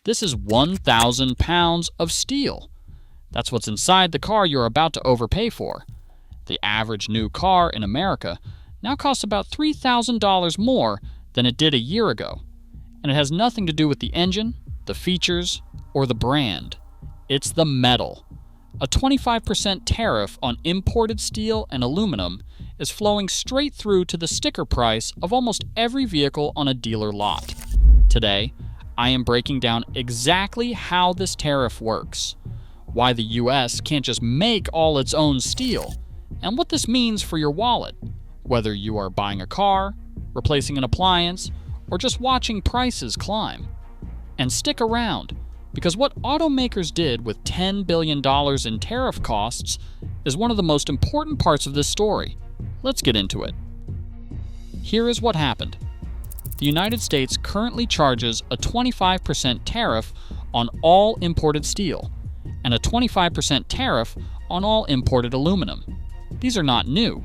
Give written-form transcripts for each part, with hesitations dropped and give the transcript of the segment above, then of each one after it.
This is 1,000 pounds of steel. That's what's inside the car you're about to overpay for. The average new car in America now costs about $3,000 more than it did a year ago. And it has nothing to do with the engine, the features, or the brand. It's the metal. A 25% tariff on imported steel and aluminum is flowing straight through to the sticker price of almost every vehicle on a dealer lot. Today, I am breaking down exactly how this tariff works, why the US can't just make all its own steel, and what this means for your wallet, whether you are buying a car, replacing an appliance, or just watching prices climb. And stick around, because what automakers did with $10 billion in tariff costs is one of the most important parts of this story. Let's get into it. Here is what happened. The United States currently charges a 25% tariff on all imported steel and a 25% tariff on all imported aluminum. These are not new.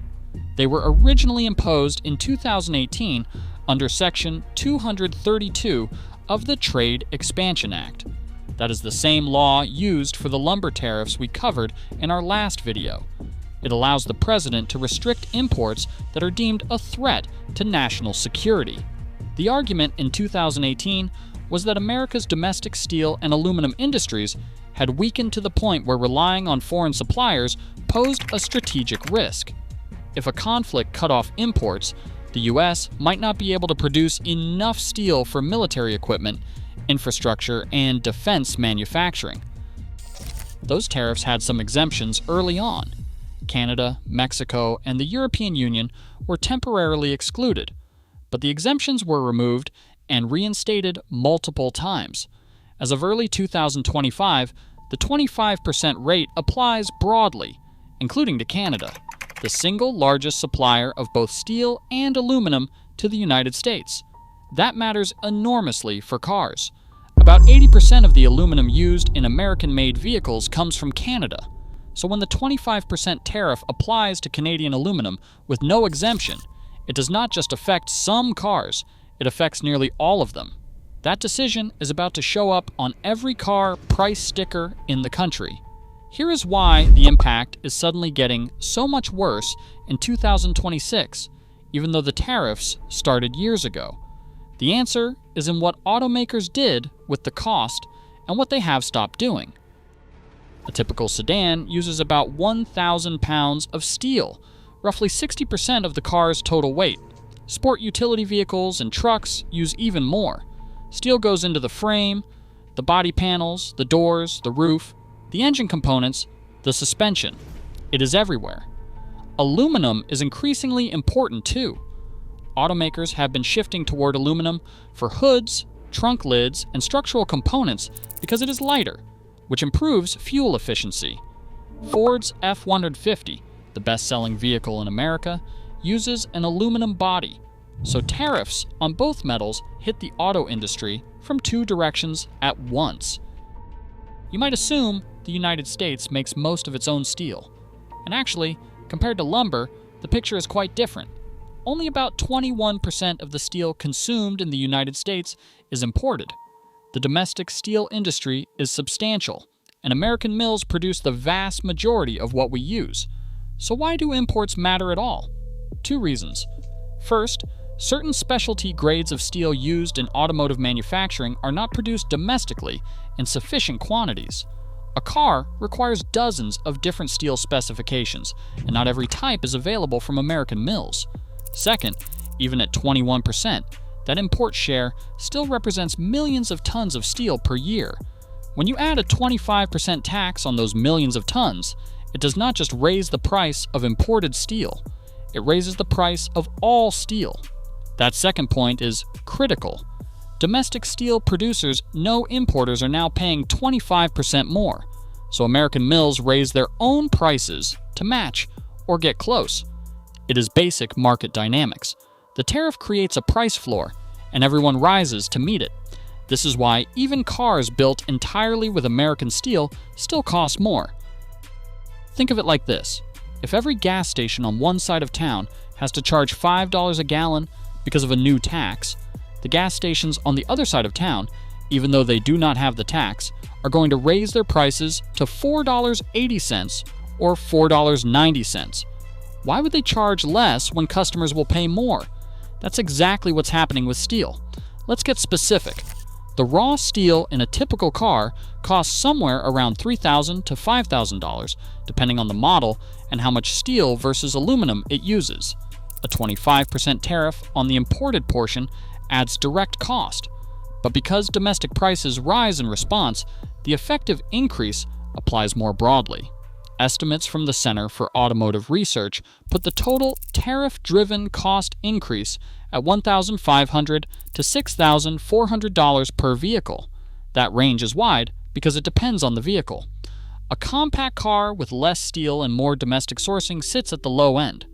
They were originally imposed in 2018 under Section 232 of the Trade Expansion Act. That is the same law used for the lumber tariffs we covered in our last video. It allows the president to restrict imports that are deemed a threat to national security. The argument in 2018 was that America's domestic steel and aluminum industries had weakened to the point where relying on foreign suppliers posed a strategic risk. If a conflict cut off imports, the U.S. might not be able to produce enough steel for military equipment, infrastructure, and defense manufacturing. Those tariffs had some exemptions early on. Canada, Mexico, and the European Union were temporarily excluded, but the exemptions were removed and reinstated multiple times. As of early 2025, the 25% rate applies broadly, including to Canada, the single largest supplier of both steel and aluminum to the United States. That matters enormously for cars. About 80% of the aluminum used in American-made vehicles comes from Canada. So when the 25% tariff applies to Canadian aluminum with no exemption, it does not just affect some cars, it affects nearly all of them. That decision is about to show up on every car price sticker in the country. Here is why the impact is suddenly getting so much worse in 2026, even though the tariffs started years ago. The answer is in what automakers did with the cost and what they have stopped doing. A typical sedan uses about 1,000 pounds of steel, roughly 60% of the car's total weight. Sport utility vehicles and trucks use even more. Steel goes into the frame, the body panels, the doors, the roof, the engine components, the suspension. It is everywhere. Aluminum is increasingly important too. Automakers have been shifting toward aluminum for hoods, trunk lids, and structural components because it is lighter, which improves fuel efficiency. Ford's F-150, the best-selling vehicle in America, uses an aluminum body, so tariffs on both metals hit the auto industry from two directions at once. You might assume the United States makes most of its own steel, and actually, compared to lumber, the picture is quite different. Only about 21% of the steel consumed in the United States is imported. The domestic steel industry is substantial, and American mills produce the vast majority of what we use. So why do imports matter at all? Two reasons. First, certain specialty grades of steel used in automotive manufacturing are not produced domestically in sufficient quantities. A car requires dozens of different steel specifications, and not every type is available from American mills. Second, even at 21%, that import share still represents millions of tons of steel per year. When you add a 25% tax on those millions of tons, it does not just raise the price of imported steel, it raises the price of all steel. That second point is critical. Domestic steel producers know importers are now paying 25% more, so American mills raise their own prices to match or get close. It is basic market dynamics. The tariff creates a price floor, and everyone rises to meet it. This is why even cars built entirely with American steel still cost more. Think of it like this. If every gas station on one side of town has to charge $5 a gallon because of a new tax, the gas stations on the other side of town even though they do not have the tax, are going to raise their prices to $4.80 or $4.90. Why would they charge less when customers will pay more? That's exactly what's happening with steel. Let's get specific. The raw steel in a typical car costs somewhere around $3,000 to $5,000, depending on the model and how much steel versus aluminum it uses. A 25% tariff on the imported portion adds direct cost. But because domestic prices rise in response, the effective increase applies more broadly. Estimates from the Center for Automotive Research put the total tariff-driven cost increase at $1,500 to $6,400 per vehicle. That range is wide because it depends on the vehicle. A compact car with less steel and more domestic sourcing sits at the low end.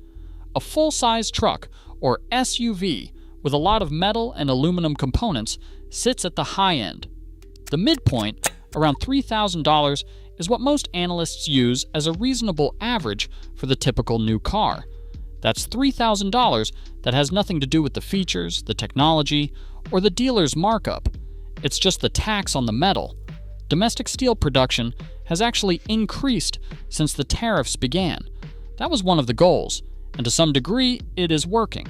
A full-size truck, or SUV, with a lot of metal and aluminum components sits at the high end. The midpoint, around $3,000, is what most analysts use as a reasonable average for the typical new car. That's $3,000 that has nothing to do with the features, the technology, or the dealer's markup. It's just the tax on the metal. Domestic steel production has actually increased since the tariffs began. That was one of the goals, and to some degree, it is working.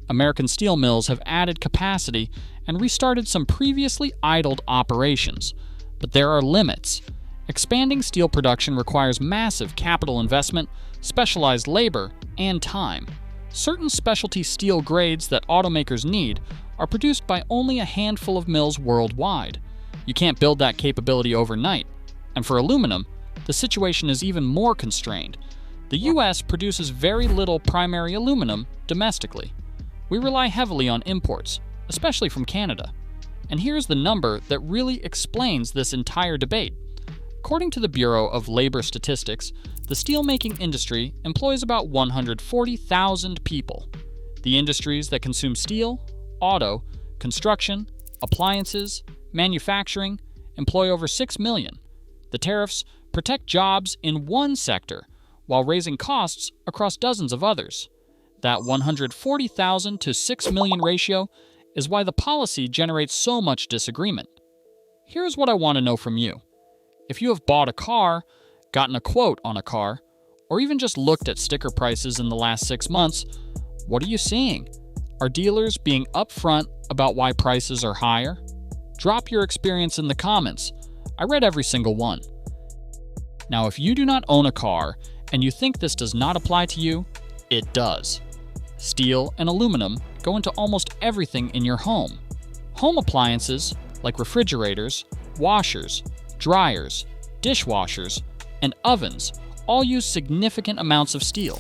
American steel mills have added capacity and restarted some previously idled operations. But there are limits. Expanding steel production requires massive capital investment, specialized labor, and time. Certain specialty steel grades that automakers need are produced by only a handful of mills worldwide. You can't build that capability overnight. And for aluminum, the situation is even more constrained. The U.S. produces very little primary aluminum domestically. We rely heavily on imports, especially from Canada. And here's the number that really explains this entire debate. According to the Bureau of Labor Statistics, the steelmaking industry employs about 140,000 people. The industries that consume steel, auto, construction, appliances, manufacturing employ over 6 million. The tariffs protect jobs in one sector while raising costs across dozens of others. That 140,000 to 6 million ratio is why the policy generates so much disagreement. Here's what I want to know from you. If you have bought a car, gotten a quote on a car, or even just looked at sticker prices in the last 6 months, what are you seeing? Are dealers being upfront about why prices are higher? Drop your experience in the comments. I read every single one. Now, if you do not own a car and you think this does not apply to you, it does. Steel and aluminum go into almost everything in your home. Home appliances, like refrigerators, washers, dryers, dishwashers, and ovens all use significant amounts of steel.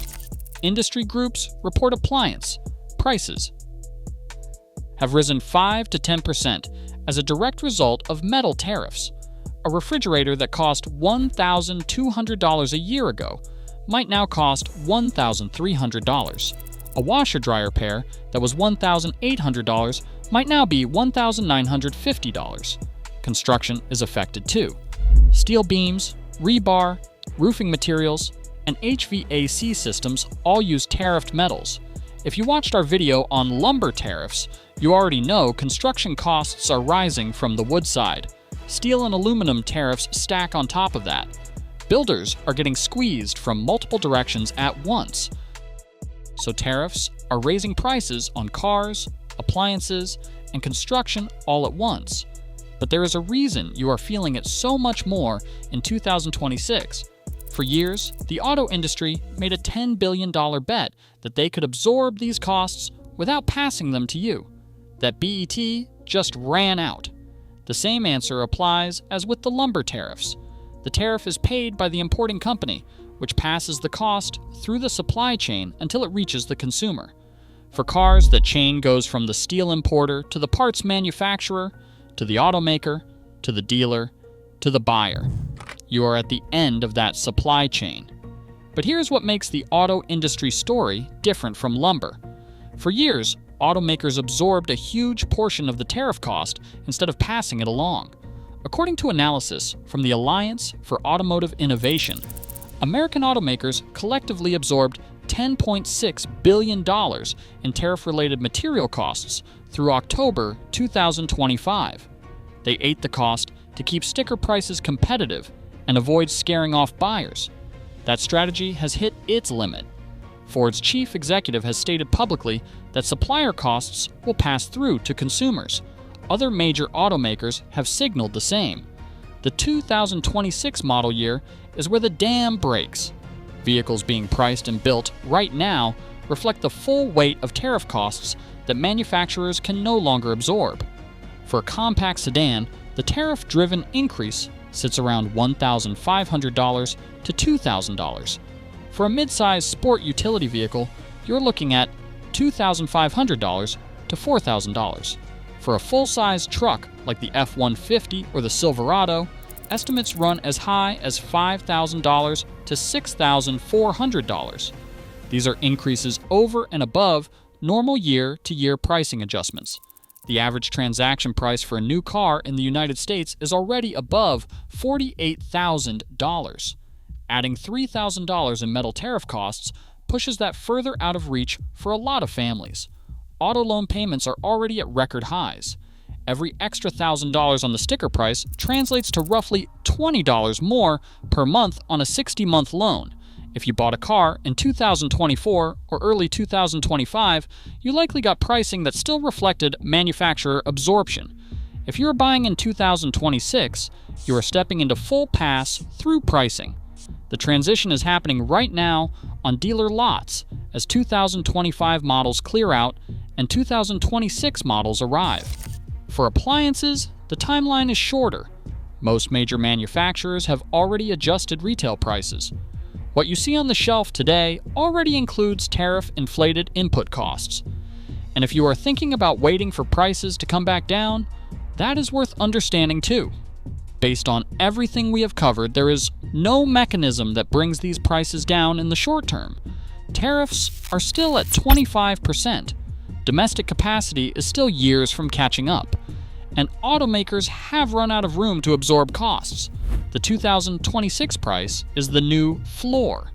Industry groups report appliance prices have risen 5 to 10% as a direct result of metal tariffs. A refrigerator that cost $1,200 a year ago might now cost $1,300. A washer-dryer pair that was $1,800 might now be $1,950. Construction is affected too. Steel beams, rebar, roofing materials, and HVAC systems all use tariffed metals. If you watched our video on lumber tariffs, you already know construction costs are rising from the wood side. Steel and aluminum tariffs stack on top of that. Builders are getting squeezed from multiple directions at once. So tariffs are raising prices on cars, appliances, and construction all at once. But there is a reason you are feeling it so much more in 2026. For years, the auto industry made a $10 billion bet that they could absorb these costs without passing them to you. That BET just ran out. The same answer applies as with the lumber tariffs. The tariff is paid by the importing company, which passes the cost through the supply chain until it reaches the consumer. For cars, the chain goes from the steel importer to the parts manufacturer, to the automaker, to the dealer, to the buyer. You are at the end of that supply chain. But here's what makes the auto industry story different from lumber. For years, automakers absorbed a huge portion of the tariff cost instead of passing it along. According to analysis from the Alliance for Automotive Innovation, American automakers collectively absorbed $10.6 billion in tariff-related material costs through October 2025. They ate the cost to keep sticker prices competitive and avoid scaring off buyers. That strategy has hit its limit. Ford's chief executive has stated publicly that supplier costs will pass through to consumers. Other major automakers have signaled the same. The 2026 model year is where the dam breaks. Vehicles being priced and built right now reflect the full weight of tariff costs that manufacturers can no longer absorb. For a compact sedan, the tariff-driven increase sits around $1,500 to $2,000. For a mid-size sport utility vehicle, you're looking at $2,500 to $4,000. For a full-size truck like the F-150 or the Silverado, estimates run as high as $5,000 to $6,400. These are increases over and above normal year-to-year pricing adjustments. The average transaction price for a new car in the United States is already above $48,000. Adding $3,000 in metal tariff costs pushes that further out of reach for a lot of families. Auto loan payments are already at record highs. Every extra $1,000 on the sticker price translates to roughly $20 more per month on a 60-month loan. If you bought a car in 2024 or early 2025, you likely got pricing that still reflected manufacturer absorption. If you are buying in 2026, you are stepping into full pass-through pricing. The transition is happening right now on dealer lots as 2025 models clear out and 2026 models arrive. For appliances, the timeline is shorter. Most major manufacturers have already adjusted retail prices. What you see on the shelf today already includes tariff-inflated input costs. And if you are thinking about waiting for prices to come back down, that is worth understanding too. Based on everything we have covered, there is no mechanism that brings these prices down in the short term. Tariffs are still at 25%. Domestic capacity is still years from catching up. And automakers have run out of room to absorb costs. The 2026 price is the new floor.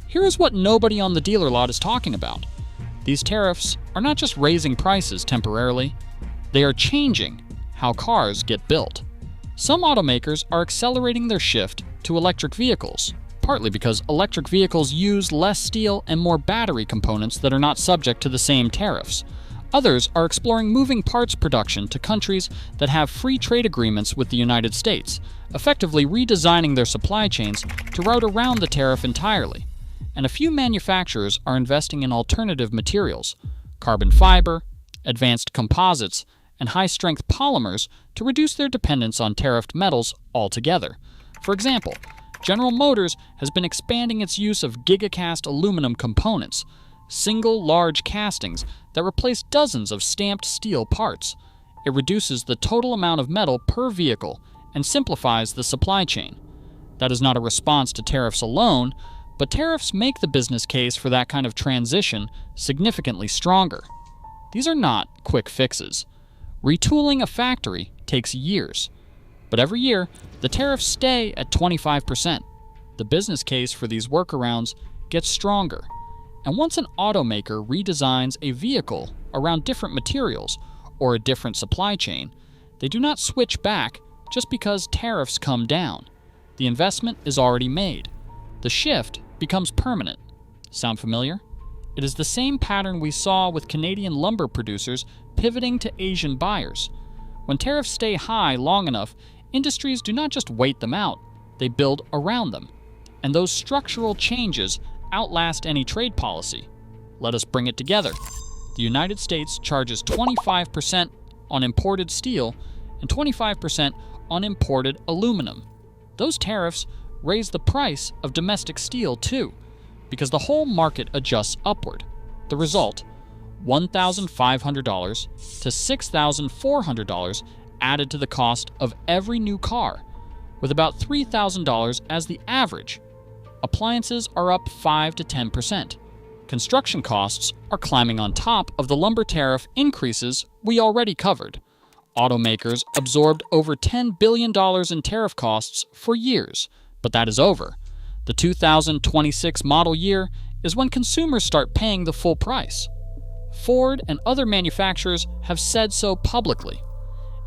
Here is what nobody on the dealer lot is talking about. These tariffs are not just raising prices temporarily, they are changing how cars get built. Some automakers are accelerating their shift to electric vehicles, partly because electric vehicles use less steel and more battery components that are not subject to the same tariffs. Others are exploring moving parts production to countries that have free trade agreements with the United States, effectively redesigning their supply chains to route around the tariff entirely. And a few manufacturers are investing in alternative materials, carbon fiber, advanced composites, and high-strength polymers to reduce their dependence on tariffed metals altogether. For example, General Motors has been expanding its use of gigacast aluminum components, single large castings that replace dozens of stamped steel parts. It reduces the total amount of metal per vehicle and simplifies the supply chain. That is not a response to tariffs alone, but tariffs make the business case for that kind of transition significantly stronger. These are not quick fixes. Retooling a factory takes years. But every year, the tariffs stay at 25%. The business case for these workarounds gets stronger. And once an automaker redesigns a vehicle around different materials or a different supply chain, they do not switch back just because tariffs come down. The investment is already made. The shift becomes permanent. Sound familiar? It is the same pattern we saw with Canadian lumber producers pivoting to Asian buyers. When tariffs stay high long enough, industries do not just wait them out, they build around them. And those structural changes outlast any trade policy. Let us bring it together. The United States charges 25% on imported steel and 25% on imported aluminum. Those tariffs raise the price of domestic steel too, because the whole market adjusts upward. The result, $1,500 to $6,400 added to the cost of every new car, with about $3,000 as the average. Appliances are up 5 to 10%. Construction costs are climbing on top of the lumber tariff increases we already covered. Automakers absorbed over $10 billion in tariff costs for years, but that is over. The 2026 model year is when consumers start paying the full price. Ford and other manufacturers have said so publicly.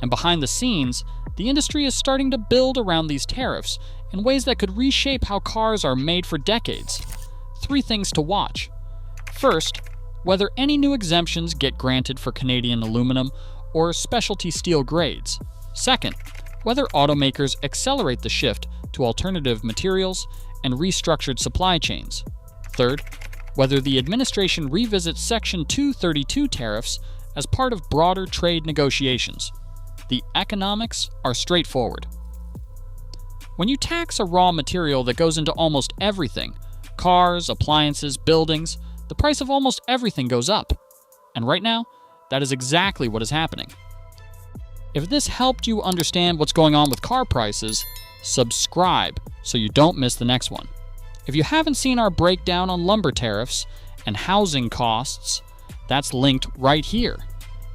And behind the scenes, the industry is starting to build around these tariffs in ways that could reshape how cars are made for decades. 3 things to watch. First, whether any new exemptions get granted for Canadian aluminum or specialty steel grades. Second, whether automakers accelerate the shift to alternative materials and restructured supply chains. Third, whether the administration revisits Section 232 tariffs as part of broader trade negotiations. The economics are straightforward. When you tax a raw material that goes into almost everything, cars, appliances, buildings, the price of almost everything goes up. And right now, that is exactly what is happening. If this helped you understand what's going on with car prices, subscribe so you don't miss the next one. If you haven't seen our breakdown on lumber tariffs and housing costs, that's linked right here.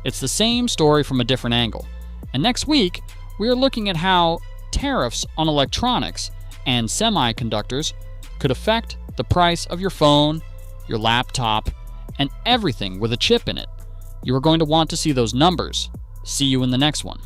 It's the same story from a different angle. And next week, we are looking at how tariffs on electronics and semiconductors could affect the price of your phone, your laptop, and everything with a chip in it. You are going to want to see those numbers. See you in the next one.